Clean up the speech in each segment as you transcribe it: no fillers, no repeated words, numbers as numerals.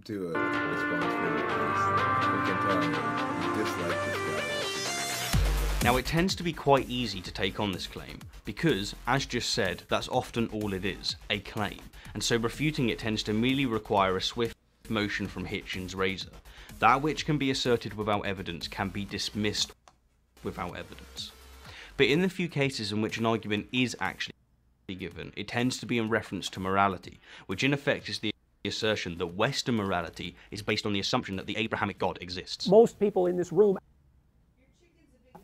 do a response video, please. I can tell you dislike this guy. Now, it tends to be quite easy to take on this claim because, as just said, that's often all it is, a claim, and so refuting it tends to merely require a swift motion from Hitchens' razor. That which can be asserted without evidence can be dismissed without evidence. But in the few cases in which an argument is actually given, it tends to be in reference to morality, which in effect is the assertion that Western morality is based on the assumption that the Abrahamic God exists. Most people in this room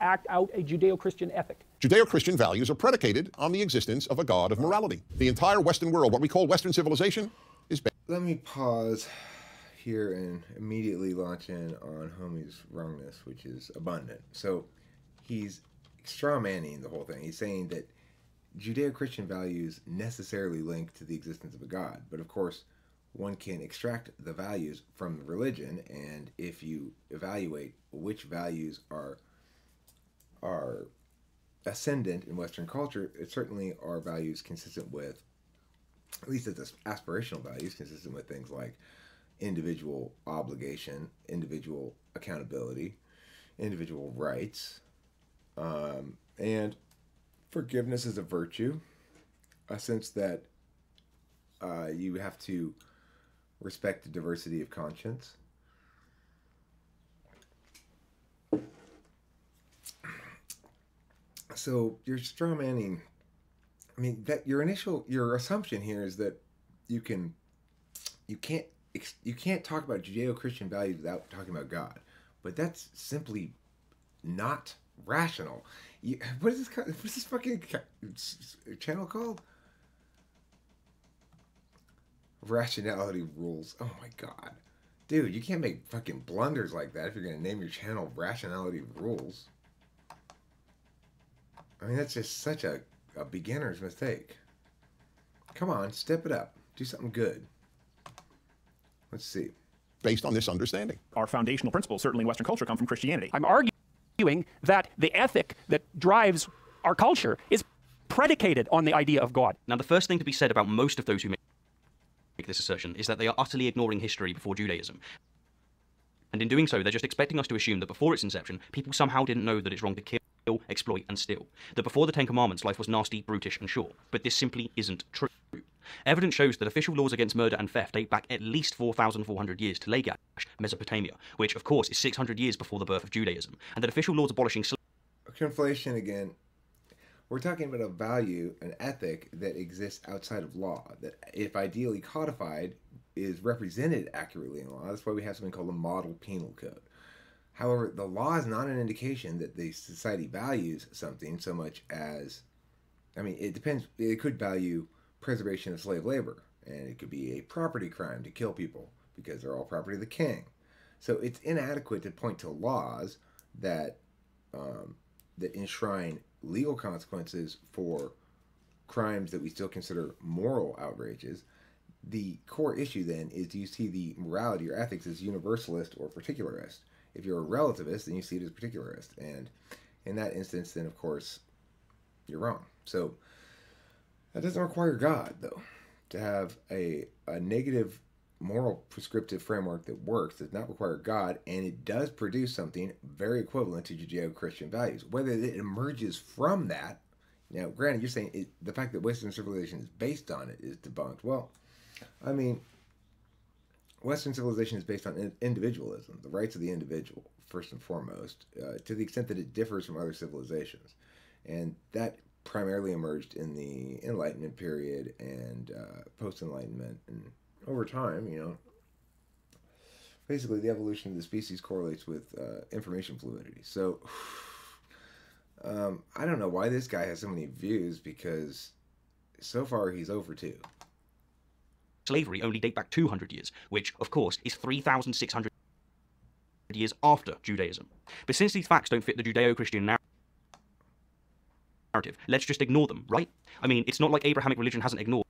act out a Judeo-Christian ethic. Judeo-Christian values are predicated on the existence of a God of morality. The entire Western world, what we call Western civilization, is based. Let me pause here and immediately launch in on Homie's wrongness, which is abundant. So he's strawmanning the whole thing. He's saying that Judeo-Christian values necessarily link to the existence of a God, but of course one can extract the values from the religion, and if you evaluate which values are ascendant in Western culture, it certainly are values consistent with, at least it's aspirational values, consistent with things like individual obligation, individual accountability, individual rights, and forgiveness is a virtue, a sense that you have to respect the diversity of conscience. So you're strawmanning. I mean, that your assumption here is that you can't talk about Judeo-Christian values without talking about God, but that's simply not rational. What is this fucking channel called? Rationality rules. Oh my god, dude, you can't make fucking blunders like that if you're gonna name your channel Rationality Rules. I mean, that's just such a beginner's mistake. Come on, step it up. Do something good. Let's see. Based on this understanding. Our foundational principles, certainly in Western culture, come from Christianity. I'm arguing that the ethic that drives our culture is predicated on the idea of God. Now, the first thing to be said about most of those who make this assertion is that they are utterly ignoring history before Judaism. And in doing so, they're just expecting us to assume that before its inception, people somehow didn't know that it's wrong to kill, exploit, and steal. That before the Ten Commandments, life was nasty, brutish, and short. But this simply isn't true. Evidence shows that official laws against murder and theft date back at least 4,400 years to Lagash, Mesopotamia, which, of course, is 600 years before the birth of Judaism, and that official laws abolishing slavery. Conflation again. We're talking about a value, an ethic that exists outside of law, that if ideally codified, is represented accurately in law. That's why we have something called a model penal code. However, the law is not an indication that the society values something so much as, I mean, it depends. It could value preservation of slave labor, and it could be a property crime to kill people because they're all property of the king. So it's inadequate to point to laws that that enshrine legal consequences for crimes that we still consider moral outrages. The core issue then is, do you see the morality or ethics as universalist or particularist? If you're a relativist, then you see it as particularist, and in that instance, then of course you're wrong. So that doesn't require God, though. To have a negative moral prescriptive framework that works does not require God, and it does produce something very equivalent to Judeo-Christian values. Whether it emerges from that, now granted, you're saying the fact that Western civilization is based on it is debunked. Well, I mean, Western civilization is based on individualism, the rights of the individual, first and foremost, to the extent that it differs from other civilizations. And that primarily emerged in the Enlightenment period and post-Enlightenment. And over time, you know, basically the evolution of the species correlates with information fluidity. So I don't know why this guy has so many views, because so far he's over 2. Slavery only date back 200 years, which, of course, is 3,600 years after Judaism. But since these facts don't fit the Judeo-Christian narrative, let's just ignore them, right? I mean, it's not like Abrahamic religion hasn't ignored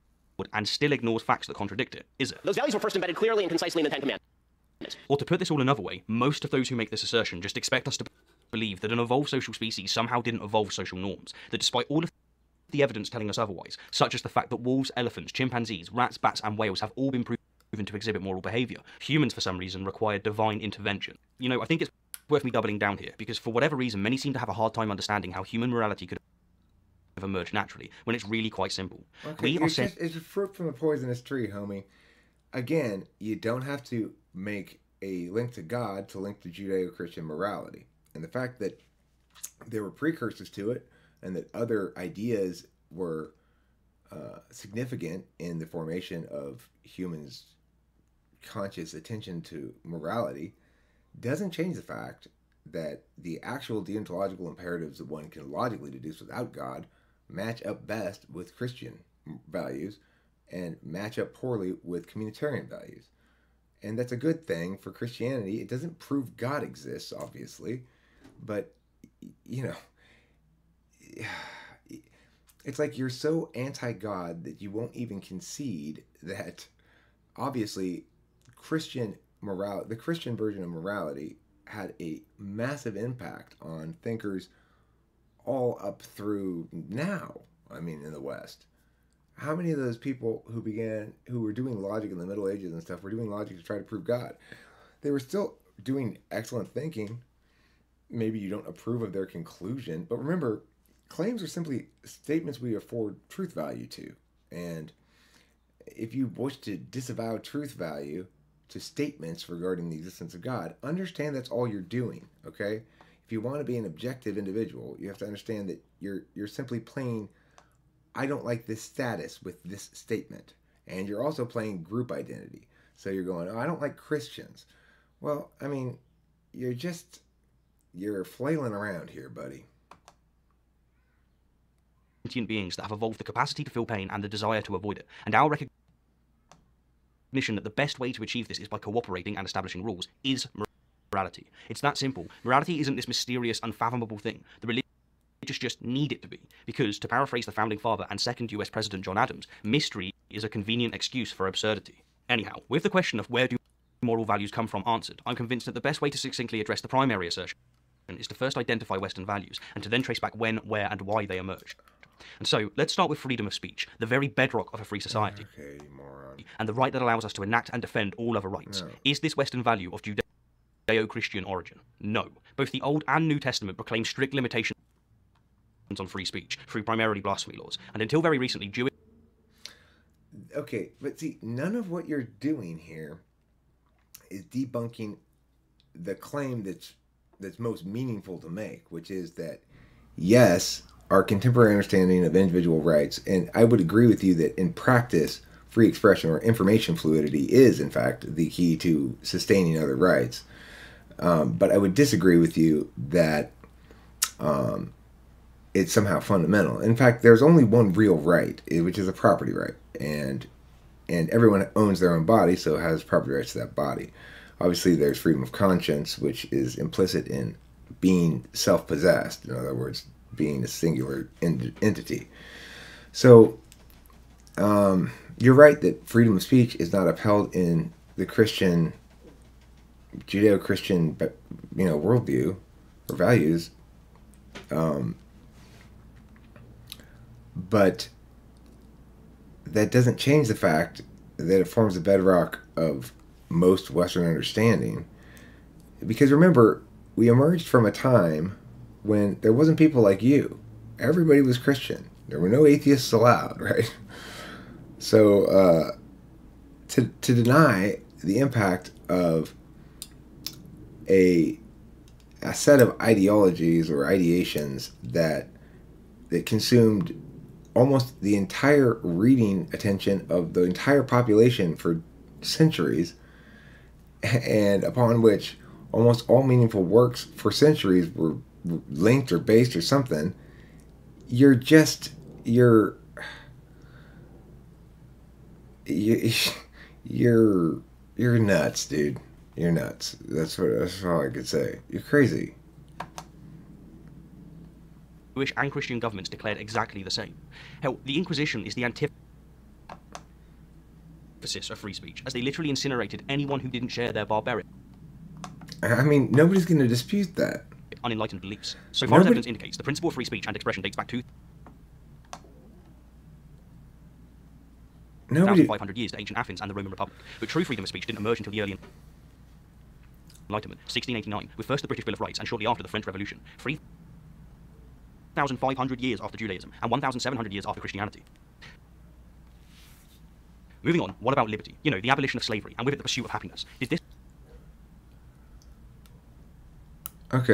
and still ignores facts that contradict it, is it? Those values were first embedded clearly and concisely in the Ten Commandments. Or to put this all another way, most of those who make this assertion just expect us to believe that an evolved social species somehow didn't evolve social norms, that despite all of the evidence telling us otherwise, such as the fact that wolves, elephants, chimpanzees, rats, bats, and whales have all been to exhibit moral behavior. Humans, for some reason, require divine intervention. You know, I think it's worth me doubling down here, because for whatever reason, many seem to have a hard time understanding how human morality could have emerged naturally, when it's really quite simple. Okay, it's a fruit from the poisonous tree, homie. Again, you don't have to make a link to God to link to Judeo-Christian morality. And the fact that there were precursors to it, and that other ideas were significant in the formation of humans' conscious attention to morality, doesn't change the fact that the actual deontological imperatives that one can logically deduce without God match up best with Christian values and match up poorly with communitarian values. And that's a good thing for Christianity. It doesn't prove God exists, obviously, but, you know, it's like you're so anti-God that you won't even concede that, obviously, Christian morality, the Christian version of morality, had a massive impact on thinkers all up through now. I mean, in the West, how many of those people who were doing logic in the Middle Ages and stuff were doing logic to try to prove God? They were still doing excellent thinking. Maybe you don't approve of their conclusion, but remember, claims are simply statements we afford truth value to. And if you wish to disavow truth value to statements regarding the existence of God, understand that's all you're doing, okay? If you want to be an objective individual, you have to understand that you're simply playing, I don't like this status with this statement. And you're also playing group identity. So you're going, oh, I don't like Christians. Well, I mean, you're flailing around here, buddy. Sentient beings that have evolved the capacity to feel pain and the desire to avoid it, and our recognition that the best way to achieve this is by cooperating and establishing rules is morality. It's that simple. Morality isn't this mysterious, unfathomable thing. The religious just need it to be, because, to paraphrase the founding father and second US President John Adams, mystery is a convenient excuse for absurdity. Anyhow, with the question of where do moral values come from answered, I'm convinced that the best way to succinctly address the primary assertion is to first identify Western values, and to then trace back when, where, and why they emerged. And so, let's start with freedom of speech, the very bedrock of a free society, Okay, moron. and the right that allows us to enact and defend all other rights. No. Is this Western value of Judeo-Christian origin? No. Both the Old and New Testament proclaim strict limitations on free speech through primarily blasphemy laws, and until very recently, Jewish... Okay, but see, none of what you're doing here is debunking the claim that's most meaningful to make, which is that, yes, our contemporary understanding of individual rights, and I would agree with you that in practice, free expression or information fluidity is, in fact, the key to sustaining other rights. But I would disagree with you that it's somehow fundamental. In fact, there's only one real right, which is a property right, and everyone owns their own body, so has property rights to that body. Obviously, there's freedom of conscience, which is implicit in being self-possessed. In other words, being a singular entity. So, you're right that freedom of speech is not upheld in the Christian, Judeo-Christian, worldview or values. But that doesn't change the fact that it forms the bedrock of most Western understanding. Because remember, we emerged from a time when there wasn't people like you. Everybody was Christian. There were no atheists allowed, right? So to deny the impact of a set of ideologies or ideations that consumed almost the entire reading attention of the entire population for centuries, and upon which almost all meaningful works for centuries were linked or based or something, you're nuts, dude. You're nuts. That's all I could say. You're crazy. Jewish and Christian governments declared exactly the same. Hell, the Inquisition is the antithesis of free speech, as they literally incinerated anyone who didn't share their barbaric, I mean, nobody's going to dispute that. unenlightened beliefs. So far as evidence indicates, the principle of free speech and expression dates back to Nobody... 1,500 years to ancient Athens and the Roman Republic. But true freedom of speech didn't emerge until the early Enlightenment, 1689, with first the British Bill of Rights and shortly after the French Revolution. 3,500 years after Judaism and 1,700 years after Christianity. Moving on, what about liberty? You know, the abolition of slavery, and with it the pursuit of happiness. Did this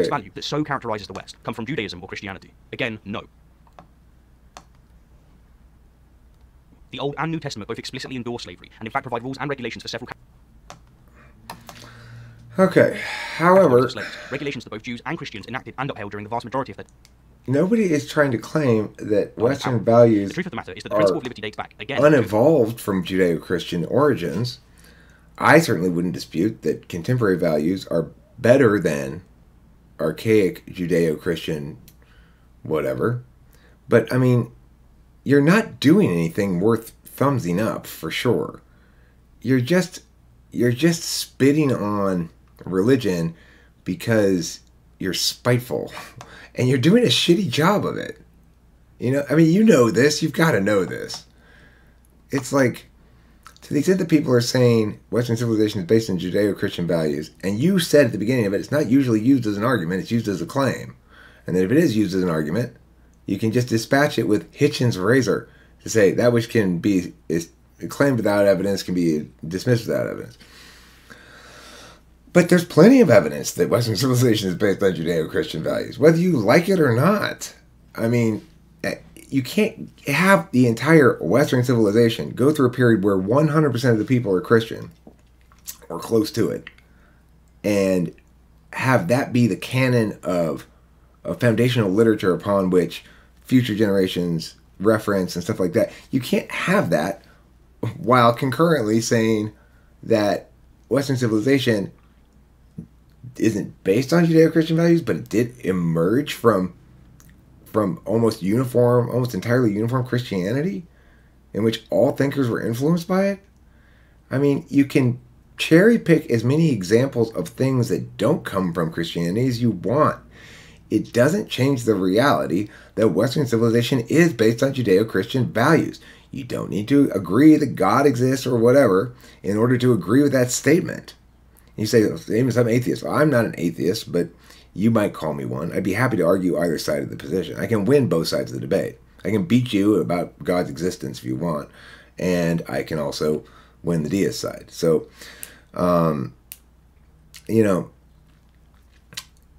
value that so characterizes the West come from Judaism or Christianity? Again, no. The Old and New Testament both explicitly endorse slavery, and in fact provide rules and regulations for several Okay, however... regulations that both Jews and Christians enacted and upheld during the vast majority of their... Nobody is trying to claim that Western values the truth of the matter is that the principle of liberty dates back, again, unevolved from Judeo-Christian origins. I certainly wouldn't dispute that contemporary values are better than archaic Judeo-Christian whatever. But, I mean, you're not doing anything worth thumbsing up, for sure. You're just spitting on religion because you're spiteful. And you're doing a shitty job of it. You know, I mean, you know this. You've got to know this. It's like, to the extent that people are saying Western civilization is based on Judeo-Christian values, and you said at the beginning of it, it's not usually used as an argument, it's used as a claim. And that if it is used as an argument, you can just dispatch it with Hitchens' razor to say that which can be claimed without evidence can be dismissed without evidence. But there's plenty of evidence that Western civilization is based on Judeo-Christian values, whether you like it or not. I mean, you can't have the entire Western civilization go through a period where 100% of the people are Christian, or close to it, and have that be the canon of foundational literature upon which future generations reference and stuff like that. You can't have that while concurrently saying that Western civilization isn't based on Judeo-Christian values, but it did emerge from almost entirely uniform Christianity, in which all thinkers were influenced by it. I mean, you can cherry pick as many examples of things that don't come from Christianity as you want. It doesn't change the reality that Western civilization is based on Judeo-Christian values. You don't need to agree that God exists or whatever in order to agree with that statement. You say, even I'm atheist. Well, I'm not an atheist, but you might call me one. I'd be happy to argue either side of the position. I can win both sides of the debate. I can beat you about God's existence if you want, and I can also win the deist side. So, you know,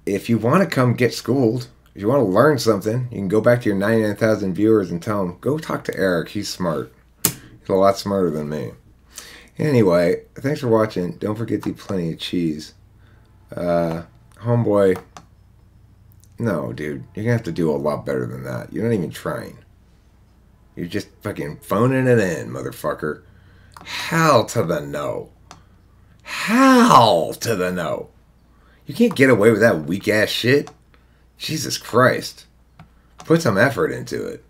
if you want to come get schooled, if you want to learn something, you can go back to your 99,000 viewers and tell them, go talk to Eric. He's smart. He's a lot smarter than me. Anyway, thanks for watching. Don't forget to eat plenty of cheese. Homeboy, no, dude. You're going to have to do a lot better than that. You're not even trying. You're just fucking phoning it in, motherfucker. Hell to the no. Hell to the no. You can't get away with that weak-ass shit. Jesus Christ. Put some effort into it.